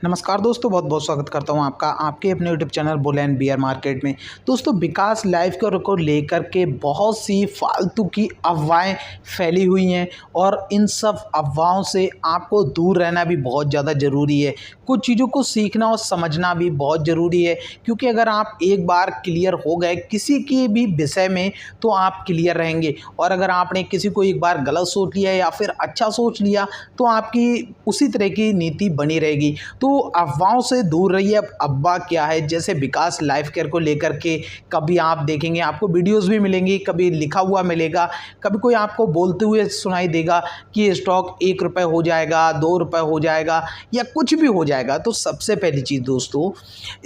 नमस्कार दोस्तों, बहुत बहुत स्वागत करता हूं आपका आपके अपने YouTube channel bull and beer market में। दोस्तों, विकास लाइफ केयर को लेकर के बहुत सी फालतू की अफवाहें फैली हुई हैं और इन सब अफवाहों से आपको दूर रहना भी बहुत ज़्यादा ज़रूरी है। कुछ चीज़ों को सीखना और समझना भी बहुत ज़रूरी है, क्योंकि अगर आप एक बार क्लियर हो गए किसी के भी विषय में तो आप क्लियर रहेंगे, और अगर आपने किसी को एक बार गलत सोच लिया या फिर अच्छा सोच लिया तो आपकी उसी तरह की नीति बनी रहेगी। तो अफवाहों से दूर रहिए। अब अफवाह क्या है, जैसे विकास लाइफ केयर को लेकर के कभी आप देखेंगे आपको वीडियोस भी मिलेंगी, कभी लिखा हुआ मिलेगा, कभी कोई आपको बोलते हुए सुनाई देगा कि ये स्टॉक ₹1 हो जाएगा, ₹2 हो जाएगा या कुछ भी हो जाएगा। तो सबसे पहली चीज़ दोस्तों,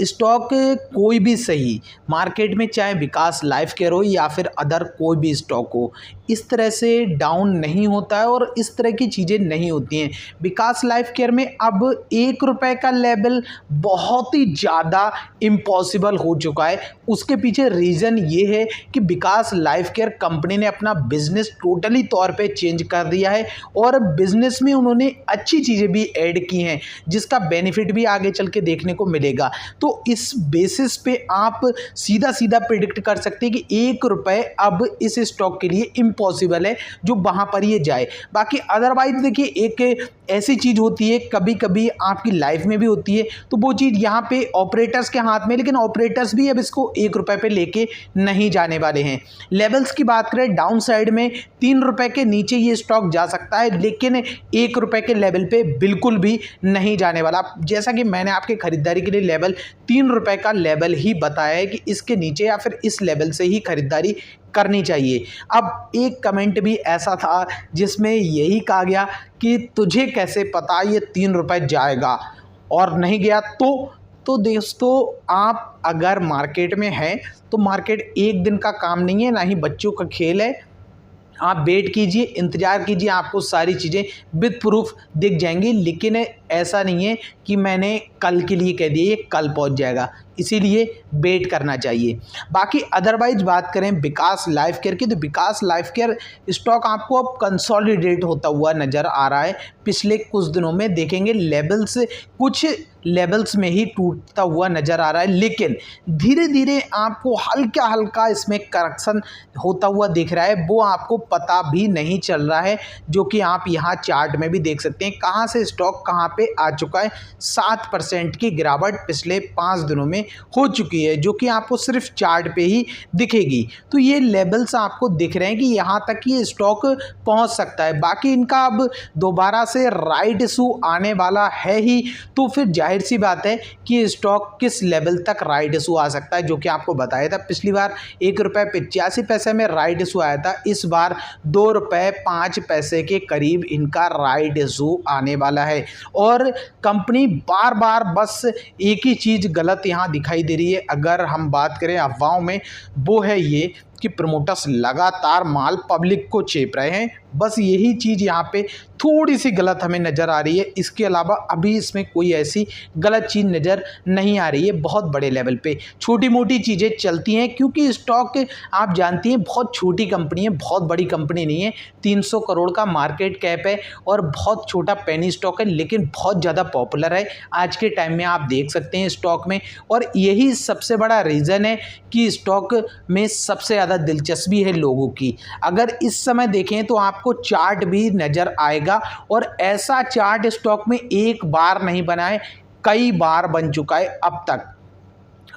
स्टॉक कोई भी सही मार्केट में, चाहे विकास लाइफ केयर हो या फिर अदर कोई भी स्टॉक हो, इस तरह से डाउन नहीं होता है और इस तरह की चीज़ें नहीं होती हैं। विकास लाइफ केयर में अब ₹1 का लेवल बहुत ही ज़्यादा इम्पॉसिबल हो चुका है। उसके पीछे रीज़न ये है कि विकास लाइफ केयर कंपनी ने अपना बिजनेस टोटली तौर पे चेंज कर दिया है और बिजनेस में उन्होंने अच्छी चीज़ें भी ऐड की हैं, जिसका बेनिफिट भी आगे चल के देखने को मिलेगा। तो इस बेसिस पे आप सीधा सीधा प्रिडिक्ट कर सकते हैं कि ₹1 अब इस स्टॉक के लिए इम्पॉसिबल है जो वहाँ पर ये जाए। बाकी अदरवाइज देखिए, एक ऐसी चीज़ होती है कभी कभी आपकी लाइफ में भी होती है, तो वो चीज़ यहाँ पे ऑपरेटर्स के हाथ में, लेकिन ऑपरेटर्स भी अब इसको ₹1 पे लेके नहीं जाने वाले हैं। लेवल्स की बात करें, डाउन साइड में ₹3 के नीचे ये स्टॉक जा सकता है, लेकिन ₹1 के लेवल पे बिल्कुल भी नहीं जाने वाला। जैसा कि मैंने आपके खरीदारी के लिए लेवल ₹3 का लेवल ही बताया है कि इसके नीचे या फिर इस लेवल से ही खरीदारी करनी चाहिए। अब एक कमेंट भी ऐसा था जिसमें यही कहा गया कि तुझे कैसे पता ये ₹3 जाएगा और नहीं गया। तो दोस्तों, आप अगर मार्केट में हैं तो मार्केट एक दिन का काम नहीं है, ना ही बच्चों का खेल है। आप वेट कीजिए, इंतज़ार कीजिए, आपको सारी चीज़ें विद प्रूफ दिख जाएंगी। लेकिन ऐसा नहीं है कि मैंने कल के लिए कह दिया ये कल पहुंच जाएगा, इसीलिए वेट करना चाहिए। बाकी अदरवाइज बात करें विकास लाइफ केयर की, तो विकास लाइफ केयर स्टॉक आपको अब कंसोलिडेट होता हुआ नज़र आ रहा है। पिछले कुछ दिनों में देखेंगे कुछ लेवल्स में ही टूटता हुआ नज़र आ रहा है, लेकिन धीरे धीरे आपको हल्का हल्का इसमें करेक्शन होता हुआ दिख रहा है। वो आपको पता भी नहीं चल रहा है, जो कि आप यहाँ चार्ट में भी देख सकते हैं कहाँ से स्टॉक कहाँ पे आ चुका है। 7% की गिरावट पिछले 5 दिनों में हो चुकी है, जो कि आपको सिर्फ चार्ट पे ही दिखेगी। तो ये लेवल्स आपको दिख रहे हैं कि यहाँ तक ये स्टॉक पहुँच सकता है। बाकी इनका अब दोबारा से राइट इशू आने वाला है ही, तो फिर जाहिर सी बात है कि स्टॉक किस लेवल तक राइट इशू आ सकता है, जो कि आपको बताया था। पिछली बार ₹1.85 में राइट इशू आया था, इस बार ₹2.05 के करीब इनका राइट इशू आने वाला है। और कंपनी बार बार बस एक ही चीज़ गलत यहाँ दिखाई दे रही है, अगर हम बात करें अफवाहों में, वो है ये कि प्रमोटर्स लगातार माल पब्लिक को चेप रहे हैं। बस यही चीज़ यहाँ पे थोड़ी सी गलत हमें नज़र आ रही है। इसके अलावा अभी इसमें कोई ऐसी गलत चीज़ नज़र नहीं आ रही है। बहुत बड़े लेवल पे छोटी मोटी चीज़ें चलती हैं, क्योंकि स्टॉक आप जानती हैं बहुत छोटी कंपनी है, बहुत बड़ी कंपनी नहीं है। 300 करोड़ का मार्केट कैप है और बहुत छोटा पेनी स्टॉक है, लेकिन बहुत ज़्यादा पॉपुलर है आज के टाइम में, आप देख सकते हैं स्टॉक में। और यही सबसे बड़ा रीज़न है कि स्टॉक में सबसे ज़्यादा दिलचस्पी है लोगों की। अगर इस समय देखें तो आपको चार्ट भी नज़र आएगा, और ऐसा चार्ट स्टॉक में एक बार नहीं बना है, कई बार बन चुका है अब तक।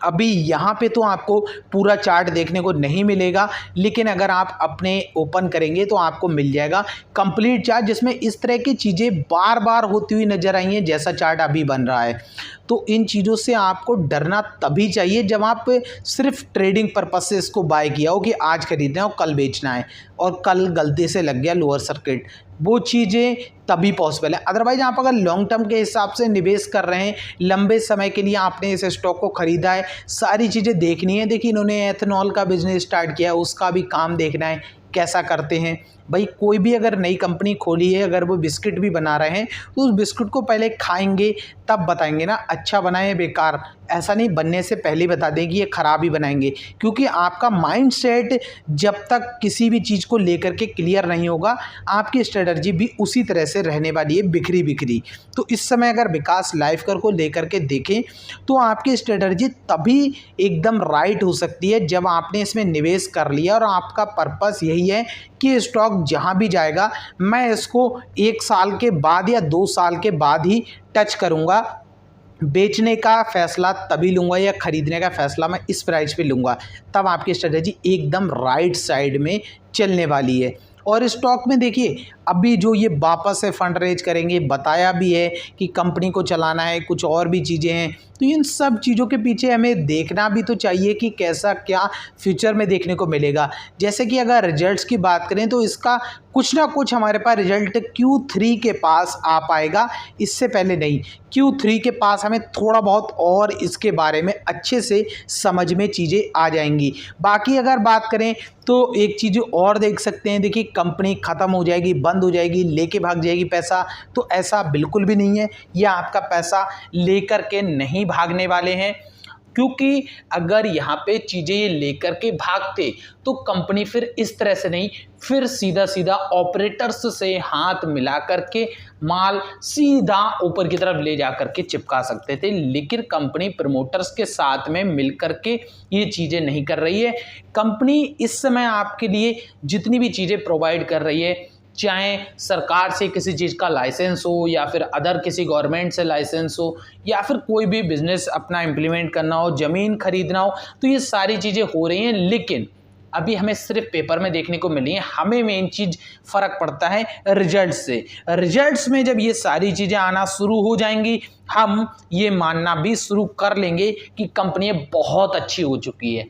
अभी यहाँ पे तो आपको पूरा चार्ट देखने को नहीं मिलेगा, लेकिन अगर आप अपने ओपन करेंगे तो आपको मिल जाएगा कंप्लीट चार्ट, जिसमें इस तरह की चीज़ें बार बार होती हुई नज़र आई हैं, जैसा चार्ट अभी बन रहा है। तो इन चीज़ों से आपको डरना तभी चाहिए जब आप सिर्फ ट्रेडिंग पर्पज से इसको बाय किया हो कि आज खरीदना है और कल बेचना है, और कल गलती से लग गया लोअर सर्किट, वो चीज़ें तभी पॉसिबल है। अदरवाइज आप अगर लॉन्ग टर्म के हिसाब से निवेश कर रहे हैं, लंबे समय के लिए आपने इस स्टॉक को खरीदा है, सारी चीज़ें देखनी है। देखिए, इन्होंने एथेनॉल का बिजनेस स्टार्ट किया है, उसका भी काम देखना है कैसा करते हैं। भाई कोई भी अगर नई कंपनी खोली है, अगर वो बिस्किट भी बना रहे हैं तो उस बिस्कुट को पहले खाएंगे तब बताएंगे ना अच्छा बना है बेकार। ऐसा नहीं बनने से पहले ही बता दें कि ये ख़राब ही बनाएंगे, क्योंकि आपका माइंड सेट जब तक किसी भी चीज़ को लेकर के क्लियर नहीं होगा, आपकी स्ट्रेटजी भी उसी तरह से रहने वाली है, बिखरी बिखरी। तो इस समय अगर विकास लाइफकेयर को लेकर के देखें तो आपकी स्ट्रेटजी तभी एकदम राइट हो सकती है जब आपने इसमें निवेश कर लिया और आपका पर्पस यही है कि स्टॉक जहां भी जाएगा मैं इसको 1 साल के बाद या 2 साल के बाद ही टच करूंगा। बेचने का फैसला तभी लूँगा या ख़रीदने का फैसला मैं इस प्राइस पे लूँगा, तब आपकी स्ट्रेटजी एकदम राइट साइड में चलने वाली है। और स्टॉक में देखिए अभी जो ये वापस से फंड रेज करेंगे, बताया भी है कि कंपनी को चलाना है, कुछ और भी चीज़ें हैं, तो इन सब चीज़ों के पीछे हमें देखना भी तो चाहिए कि कैसा क्या फ्यूचर में देखने को मिलेगा। जैसे कि अगर रिजल्ट्स की बात करें तो इसका कुछ ना कुछ हमारे पास रिजल्ट Q3 के पास आ पाएगा, इससे पहले नहीं। Q3 के पास हमें थोड़ा बहुत और इसके बारे में अच्छे से समझ में चीज़ें आ जाएंगी। बाकी अगर बात करें तो एक चीज़ और देख सकते हैं, देखिए कंपनी ख़त्म हो जाएगी, बंद हो जाएगी, लेके भाग जाएगी पैसा, तो ऐसा बिल्कुल भी नहीं है। यह आपका पैसा लेकर के नहीं भागने वाले हैं, क्योंकि अगर यहाँ पे चीज़ें ये लेकर के भागते तो कंपनी फिर इस तरह से नहीं, फिर सीधा सीधा ऑपरेटर्स से हाथ मिला करके माल सीधा ऊपर की तरफ ले जा करके चिपका सकते थे, लेकिन कंपनी प्रमोटर्स के साथ में मिल करके ये चीज़ें नहीं कर रही है। कंपनी इस समय आपके लिए जितनी भी चीज़ें प्रोवाइड कर रही है, चाहे सरकार से किसी चीज़ का लाइसेंस हो या फिर अदर किसी गवर्नमेंट से लाइसेंस हो या फिर कोई भी बिजनेस अपना इम्प्लीमेंट करना हो, ज़मीन खरीदना हो, तो ये सारी चीज़ें हो रही हैं, लेकिन अभी हमें सिर्फ पेपर में देखने को मिली है। हमें मेन चीज़ फ़र्क पड़ता है रिजल्ट से। रिजल्ट्स में जब ये सारी चीज़ें आना शुरू हो जाएंगी, हम ये मानना भी शुरू कर लेंगे कि कंपनी बहुत अच्छी हो चुकी है।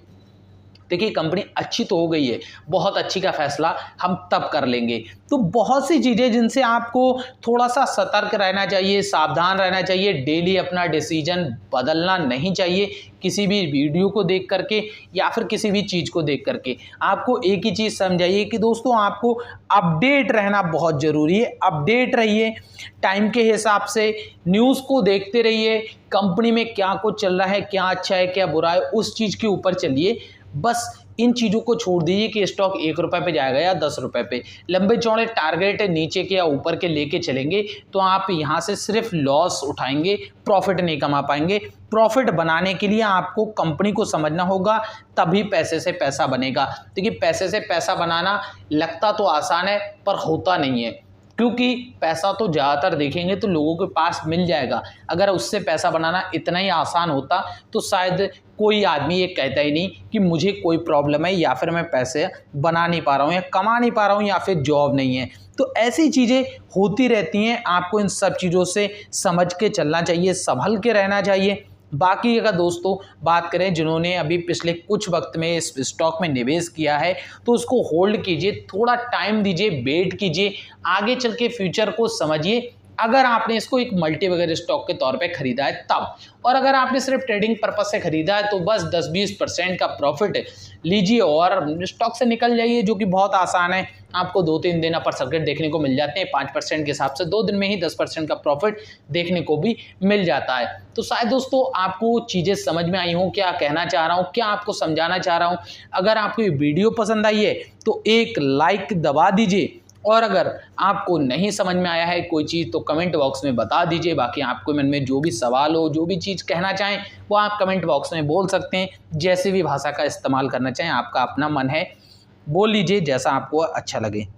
देखिए कंपनी अच्छी तो हो गई है, बहुत अच्छी का फैसला हम तब कर लेंगे। तो बहुत सी चीज़ें जिनसे आपको थोड़ा सा सतर्क रहना चाहिए, सावधान रहना चाहिए, डेली अपना डिसीजन बदलना नहीं चाहिए किसी भी वीडियो को देख करके या फिर किसी भी चीज़ को देख करके। आपको एक ही चीज़ समझाइए कि दोस्तों आपको अपडेट रहना बहुत ज़रूरी है। अपडेट रहिए, टाइम के हिसाब से न्यूज़ को देखते रहिए, कंपनी में क्या कुछ चल रहा है, क्या अच्छा है क्या बुरा है, उस चीज़ के ऊपर चलिए। बस इन चीज़ों को छोड़ दीजिए कि स्टॉक 1 रुपये पे जाएगा या 10 रुपये पे। लंबे चौड़े टारगेट नीचे के या ऊपर के लेके चलेंगे तो आप यहाँ से सिर्फ लॉस उठाएंगे, प्रॉफिट नहीं कमा पाएंगे। प्रॉफिट बनाने के लिए आपको कंपनी को समझना होगा, तभी पैसे से पैसा बनेगा। देखिए पैसे से पैसा बनाना लगता तो आसान है पर होता नहीं है, क्योंकि पैसा तो ज़्यादातर देखेंगे तो लोगों के पास मिल जाएगा। अगर उससे पैसा बनाना इतना ही आसान होता तो शायद कोई आदमी ये कहता ही नहीं कि मुझे कोई प्रॉब्लम है या फिर मैं पैसे बना नहीं पा रहा हूँ या कमा नहीं पा रहा हूँ या फिर जॉब नहीं है। तो ऐसी चीज़ें होती रहती हैं, आपको इन सब चीज़ों से समझ के चलना चाहिए, संभल के रहना चाहिए। बाकी अगर दोस्तों बात करें जिन्होंने अभी पिछले कुछ वक्त में इस स्टॉक में निवेश किया है तो उसको होल्ड कीजिए, थोड़ा टाइम दीजिए, वेट कीजिए, आगे चल के फ्यूचर को समझिए। अगर आपने इसको एक मल्टीबैगर स्टॉक के तौर पे खरीदा है तब, और अगर आपने सिर्फ ट्रेडिंग पर्पस से खरीदा है तो बस 10-20% का प्रॉफिट लीजिए और स्टॉक से निकल जाइए, जो कि बहुत आसान है। आपको 2-3 दिन अपर सर्किट देखने को मिल जाते हैं, 5% के हिसाब से 2 दिन में ही 10% का प्रॉफिट देखने को भी मिल जाता है। तो शायद दोस्तों आपको चीज़ें समझ में आई हों, क्या कहना चाह रहा हूँ, क्या आपको समझाना चाह रहा हूँ। अगर आपको ये वीडियो पसंद आई है तो एक लाइक दबा दीजिए, और अगर आपको नहीं समझ में आया है कोई चीज़ तो कमेंट बॉक्स में बता दीजिए। बाकी आपको मन में जो भी सवाल हो, जो भी चीज़ कहना चाहें वो आप कमेंट बॉक्स में बोल सकते हैं। जैसे भी भाषा का इस्तेमाल करना चाहें, आपका अपना मन है, बोल लीजिए जैसा आपको अच्छा लगे।